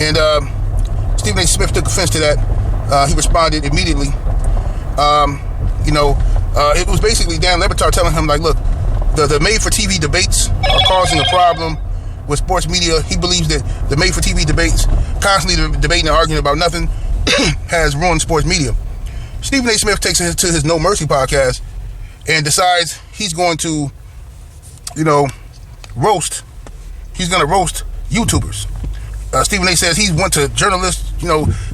And Stephen A. Smith took offense to that. He responded immediately. It was basically Dan Le Batard telling him, like, look, the made-for-TV debates are causing a problem with sports media. He believes that the made-for-TV debates, constantly debating and arguing about nothing, has ruined sports media. Stephen A. Smith takes it to his No Mercy podcast and decides he's going to, roast YouTubers. Stephen A. says he went to journalists,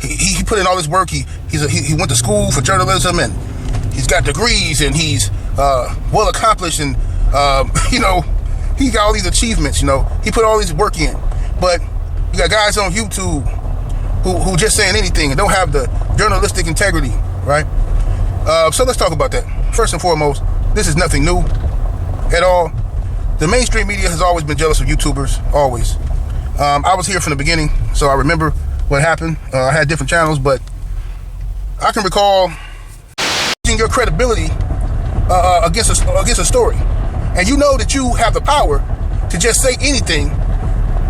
he put in all this work. He went to school for journalism, and he's got degrees, and he's well accomplished, and he got all these achievements. He put all this work in. But you got guys on YouTube who just saying anything and don't have the journalistic integrity, right? So let's talk about that. First and foremost, this is nothing new at all. The mainstream media has always been jealous of YouTubers, always. I was here from the beginning, so I remember what happened. I had different channels, but I can recall your credibility against a story. And you know that you have the power to just say anything,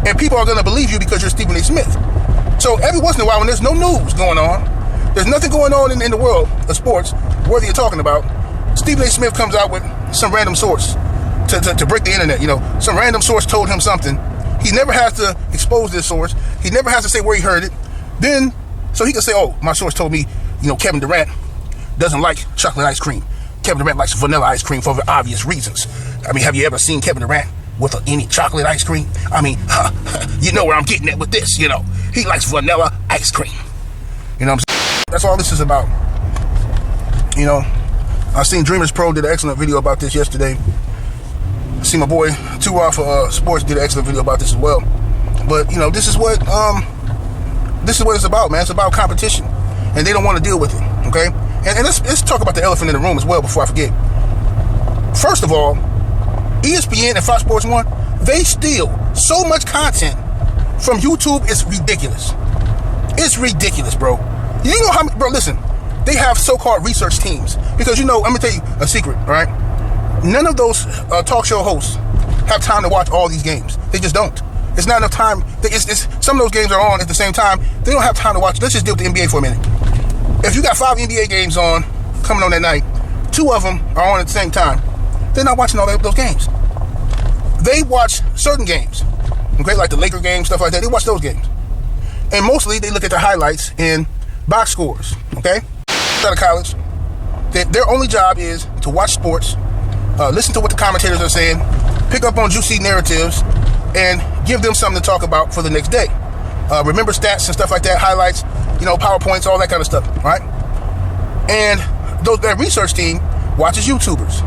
and people are going to believe you because you're Stephen A. Smith. So every once in a while, when there's no news going on, there's nothing going on in the world of sports worthy of talking about, Stephen A. Smith comes out with some random source to break the internet. Some random source told him something. He never has to expose this source. He never has to say where he heard it. Then, so he can say, oh, my source told me, Kevin Durant doesn't like chocolate ice cream. Kevin Durant likes vanilla ice cream for obvious reasons. I mean, have you ever seen Kevin Durant with any chocolate ice cream? I mean, you know where I'm getting at with this, He likes vanilla ice cream. What I'm saying? That's all this is about. I seen Dreamers Pro did an excellent video about this yesterday. I see my boy Two Off Sports did an excellent video about this as well. But this is what it's about, man. It's about competition, and they don't want to deal with it. Okay, and let's talk about the elephant in the room as well before I forget. First of all, ESPN and Fox Sports 1, they steal so much content from YouTube. It's ridiculous. It's ridiculous, bro. You know how many, bro? Listen, they have so-called research teams because I'm gonna tell you a secret, right? None of those talk show hosts have time to watch all these games. They just don't. It's not enough time. Some of those games are on at the same time. They don't have time to watch. Let's just deal with the NBA for a minute. If you got 5 NBA games coming on that night, 2 of them are on at the same time, they're not watching all those games. They watch certain games, okay, like the Laker games, stuff like that. They watch those games. And mostly they look at the highlights and box scores, okay? Out of college, their only job is to watch sports, listen to what the commentators are saying, pick up on juicy narratives, and give them something to talk about for the next day. Remember stats and stuff like that, highlights, PowerPoints, all that kind of stuff, right? And that research team watches YouTubers.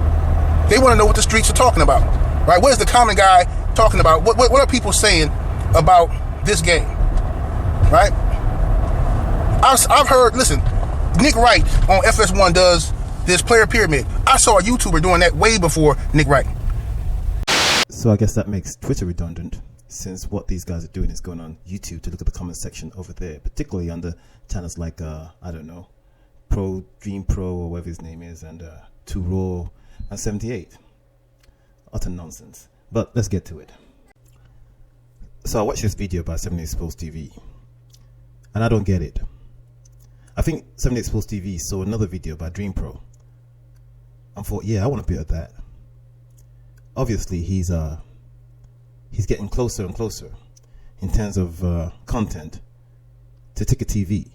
They want to know what the streets are talking about, right? What is the common guy talking about? What are people saying about this game, right? I've heard, listen, Nick Wright on FS1 does this player pyramid. I saw a YouTuber doing that way before Nick Wright. So I guess that makes Twitter redundant, since what these guys are doing is going on YouTube to look at the comment section over there, particularly under channels like, Dream Pro, or whatever his name is, and 2 Raw, and 78. Utter nonsense. But let's get to it. So I watched this video by 78SPORTSTV, and I don't get it. I think 78SPORTSTV saw another video by Dream Pro and thought, yeah, I want a bit of that. Obviously, he's getting closer and closer in terms of content to Ticker TV.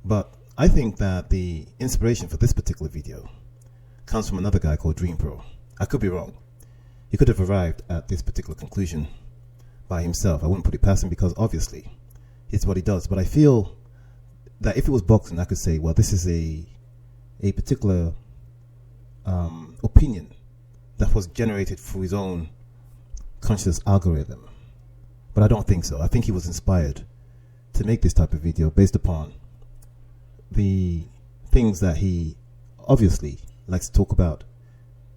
But I think that the inspiration for this particular video comes from another guy called Dream Pro. I could be wrong. He could have arrived at this particular conclusion by himself. I wouldn't put it past him, because obviously it's what he does. But I feel that if it was boxing, I could say, well, this is a particular opinion that was generated through his own conscious algorithm. But I don't think so. I think he was inspired to make this type of video based upon the things that he obviously likes to talk about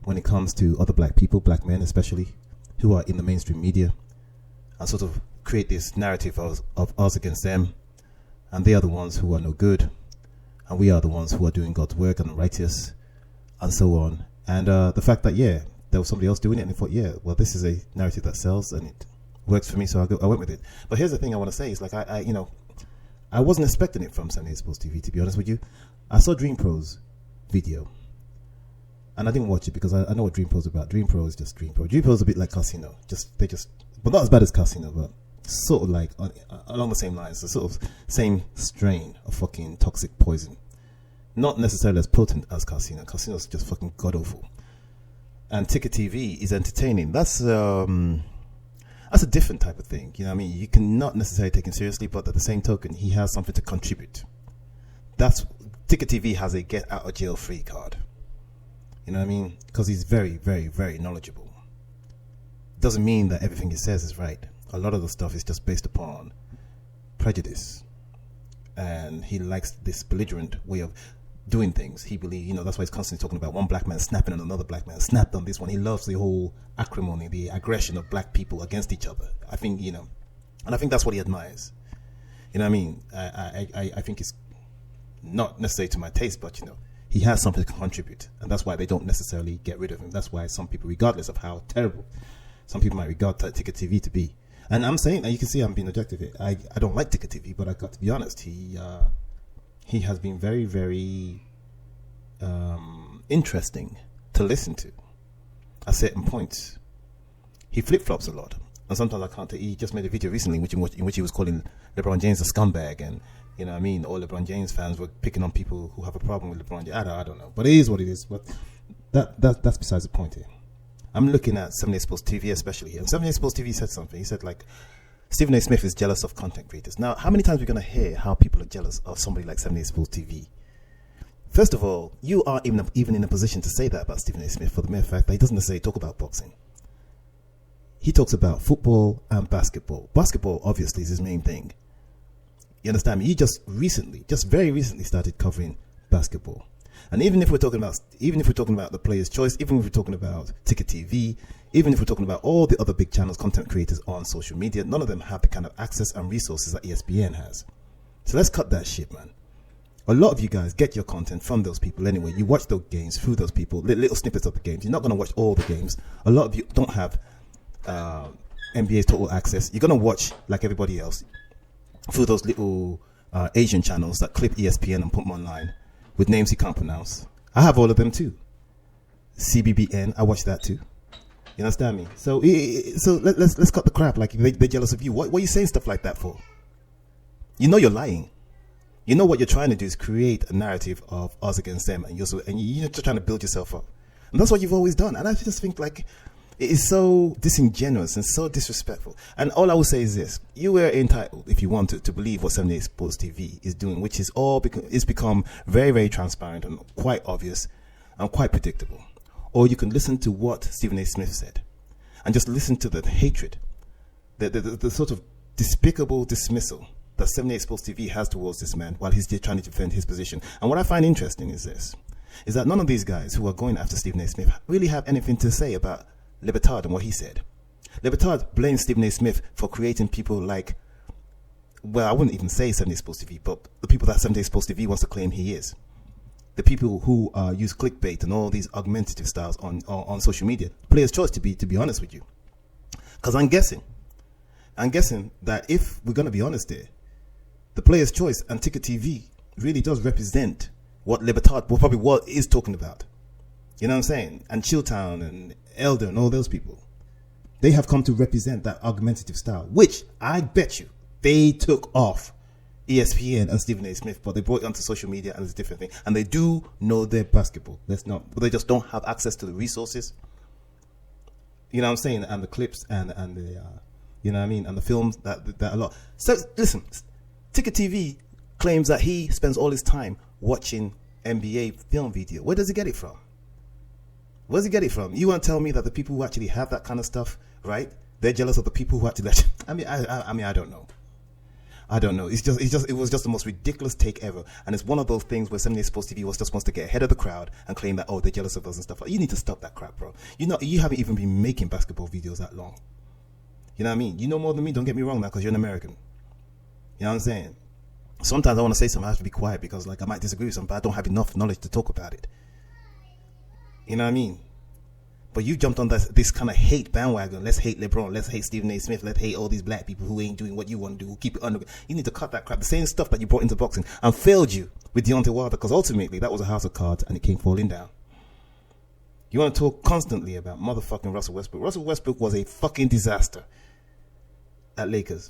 when it comes to other black people, black men especially, who are in the mainstream media, and sort of create this narrative of us against them, and they are the ones who are no good, and we are the ones who are doing God's work and righteous, and so on. And the fact that, yeah, there was somebody else doing it, and they thought, yeah, well, this is a narrative that sells, and works for me, so I went with it. But here's the thing I want to say is like I wasn't expecting it from 78 Sports TV, to be honest with you. I saw Dream Pro's video, and I didn't watch it because I know what Dream Pro's about. Dream Pro is just Dream Pro. Dream Pro's a bit like Casino, but not as bad as Casino, but sort of like along the same lines, the sort of same strain of fucking toxic poison. Not necessarily as potent as Casino. Casino's just fucking god awful. And Ticket TV is entertaining. That's a different type of thing. You know what I mean? You cannot necessarily take him seriously, but at the same token, he has something to contribute. Ticket TV has a get out of jail free card. You know what I mean? Because he's very, very, very knowledgeable. Doesn't mean that everything he says is right. A lot of the stuff is just based upon prejudice. And he likes this belligerent way of doing things. He believes, that's why he's constantly talking about one black man snapping on another black man, snapped on this one. He loves the whole acrimony, the aggression of black people against each other. I think, and I think that's what he admires. You know what I mean? I think it's not necessarily to my taste, but, he has something to contribute. And that's why they don't necessarily get rid of him. That's why some people, regardless of how terrible some people might regard Ticket TV to be. And I'm saying, and you can see I'm being objective here. I don't like Ticket TV, but I got to be honest, he has been very, very interesting to listen to at certain points. He flip-flops a lot, and sometimes I can't. He just made a video recently in which he was calling LeBron James a scumbag, and you know what I mean, all LeBron James fans were picking on people who have a problem with LeBron James. I don't know, but it is what it is. But that's besides the point here. I'm looking at 78 Sports TV especially here, and 78 Sports TV said something. He said like, Stephen A. Smith is jealous of content creators. Now, how many times are we going to hear how people are jealous of somebody like 78 Sports TV? First of all, you aren't even in a position to say that about Stephen A. Smith for the mere fact that he doesn't necessarily talk about boxing. He talks about football and basketball. Basketball, obviously, is his main thing. You understand me? He just very recently started covering basketball. And even if we're talking about the Player's Choice, even if we're talking about Ticket TV, even if we're talking about all the other big channels, content creators on social media, none of them have the kind of access and resources that ESPN has. So let's cut that shit, man. A lot of you guys get your content from those people anyway. You watch those games through those people, little snippets of the games. You're not going to watch all the games. A lot of you don't have NBA's total access. You're going to watch, like everybody else, through those little Asian channels that clip ESPN and put them online with names you can't pronounce. I have all of them too. CBBN, I watch that too. You understand me? So let's cut the crap. Like they're jealous of you. What are you saying stuff like that for? You know you're lying. You know what you're trying to do is create a narrative of us against them, and you're just trying to build yourself up. And that's what you've always done. And I just think like it is so disingenuous and so disrespectful. And all I will say is this: you were entitled, if you want to believe what 78 Sports TV is doing, which is it's become very, very transparent and quite obvious and quite predictable. Or you can listen to what Stephen A. Smith said and just listen to the hatred, the sort of despicable dismissal that 78 Sports TV has towards this man while he's trying to defend his position. And what I find interesting is this, is that none of these guys who are going after Stephen A. Smith really have anything to say about Le Batard and what he said. Le Batard blames Stephen A. Smith for creating people like, well, I wouldn't even say 78 Sports TV, but the people that 78 Sports TV wants to claim he is. The people who use clickbait and all these augmentative styles on social media. Player's Choice, to be honest with you. Because I'm guessing that if we're going to be honest here, the Player's Choice and Ticket TV really does represent what Le Batard is talking about. You know what I'm saying? And Chilltown and Elder and all those people. They have come to represent that argumentative style, which I bet you they took off ESPN and Stephen A. Smith, but they brought it onto social media and it's a different thing. And they do know their basketball. But they just don't have access to the resources. You know what I'm saying? And the clips and the you know what I mean? And the films that a lot. So listen, Ticket TV claims that he spends all his time watching NBA film video. Where does he get it from? Where does he get it from? You want to tell me that the people who actually have that kind of stuff, right? They're jealous of the people who actually. I mean, I don't know. I don't know. It was just the most ridiculous take ever, and it's one of those things where 78 Sports TV just wants to get ahead of the crowd and claim that they're jealous of us and stuff. You need to stop that crap, bro. You haven't even been making basketball videos that long. You know what I mean? You know more than me. Don't get me wrong now, because you're an American. You know what I'm saying? Sometimes I want to say something, I have to be quiet because like I might disagree with something, but I don't have enough knowledge to talk about it. You know what I mean? But you jumped on this kind of hate bandwagon. Let's hate LeBron. Let's hate Stephen A. Smith. Let's hate all these black people who ain't doing what you want to do, who keep it under. You need to cut that crap. The same stuff that you brought into boxing and failed you with Deontay Wilder, because ultimately that was a house of cards and it came falling down. You want to talk constantly about motherfucking Russell Westbrook. Russell Westbrook was a fucking disaster at Lakers.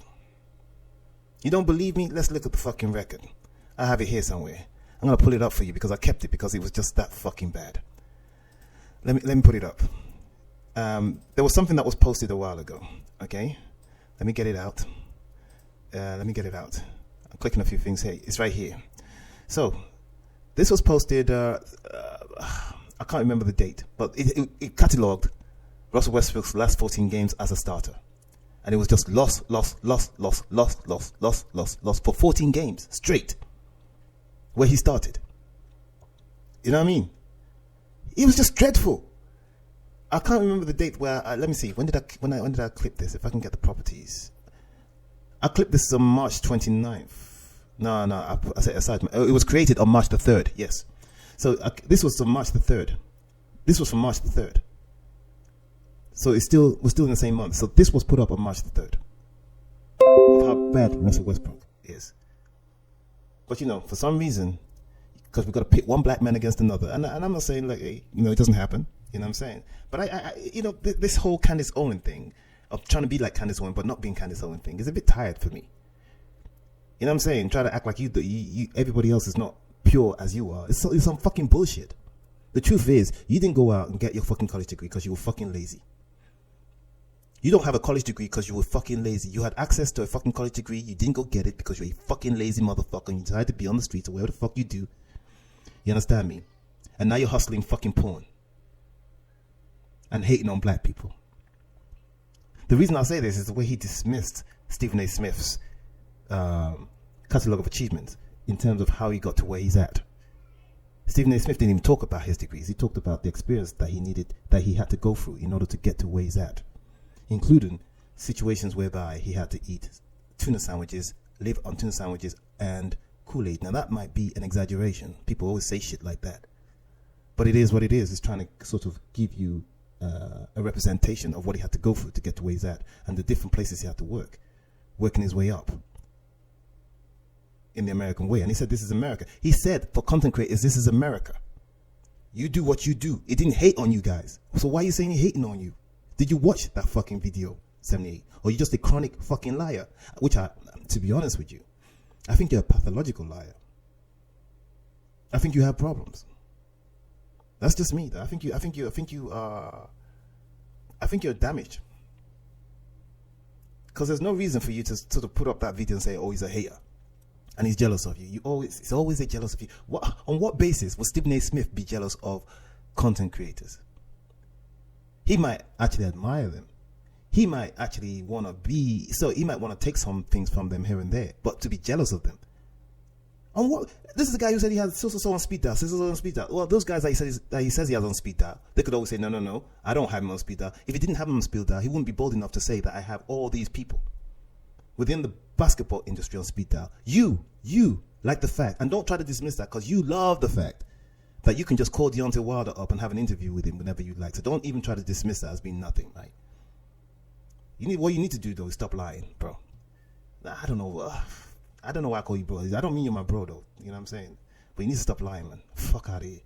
You don't believe me? Let's look at the fucking record. I have it here somewhere. I'm going to pull it up for you because I kept it because it was just that fucking bad. Let me put it up. There was something that was posted a while ago. Okay? Let me get it out. I'm clicking a few things here. It's right here. So, this was posted... I can't remember the date, but it catalogued Russell Westbrook's last 14 games as a starter. And it was just loss for 14 games straight where he started. You know what I mean? It was just dreadful. I can't remember the date where, let me see, when did I clip this? If I can get the properties. I clipped this on March 29th. No, I set it aside. It was created on March the 3rd, yes. So this was from March the 3rd. So we're still in the same month. So this was put up on March the 3rd. Of how bad Russell Westbrook is. But for some reason, because we've got to pit one black man against another, and I'm not saying like, it doesn't happen. You know what I'm saying? But I this whole Candace Owens thing of trying to be like Candace Owens but not being Candace Owens thing is a bit tired for me. You know what I'm saying? Try to act like you everybody else is not pure as you are. It's some fucking bullshit. The truth is, you didn't go out and get your fucking college degree because you were fucking lazy. You don't have a college degree because you were fucking lazy. You had access to a fucking college degree. You didn't go get it because you're a fucking lazy motherfucker and you decided to be on the streets or whatever the fuck you do. You understand me? And now you're hustling fucking porn and hating on black people. The reason I say this is the way he dismissed Stephen A. Smith's catalogue of achievements in terms of how he got to where he's at. Stephen A. Smith didn't even talk about his degrees. He talked about the experience that he had to go through in order to get to where he's at, including situations whereby he had to eat tuna sandwiches, live on tuna sandwiches and Kool-Aid. Now that might be an exaggeration. People always say shit like that. But it is what it is. It's trying to sort of give you a representation of what he had to go through to get to where he's at and the different places he had to work, working his way up in the American way. And he said, this is America. He said, for content creators, this is America. You do what you do. It didn't hate on you guys. So why are you saying he hating on you? Did you watch that fucking video, 78? Or you just a chronic fucking liar? Which to be honest with you, I think you're a pathological liar. I think you have problems. That's just me. I think you're damaged. Because there's no reason for you to sort of put up that video and say, oh, he's a hater and he's jealous of you. He's always jealous of you. On what basis would Stephen A. Smith be jealous of content creators? He might actually admire them. He might actually want to he might want to take some things from them here and there, but to be jealous of them. On what? This is the guy who said he has so on speed dial, so on speed dial. Well, those guys that he says he has on speed dial, they could always say, no, I don't have him on speed dial. If he didn't have him on speed dial, he wouldn't be bold enough to say that I have all these people within the basketball industry on speed dial. You like the fact, and don't try to dismiss that because you love the fact that you can just call Deontay Wilder up and have an interview with him whenever you like. So don't even try to dismiss that as being nothing, right? What you need to do though is stop lying, bro. I don't know why I call you bro. I don't mean you're my bro though. You know what I'm saying? But you need to stop lying, man. Fuck out of here.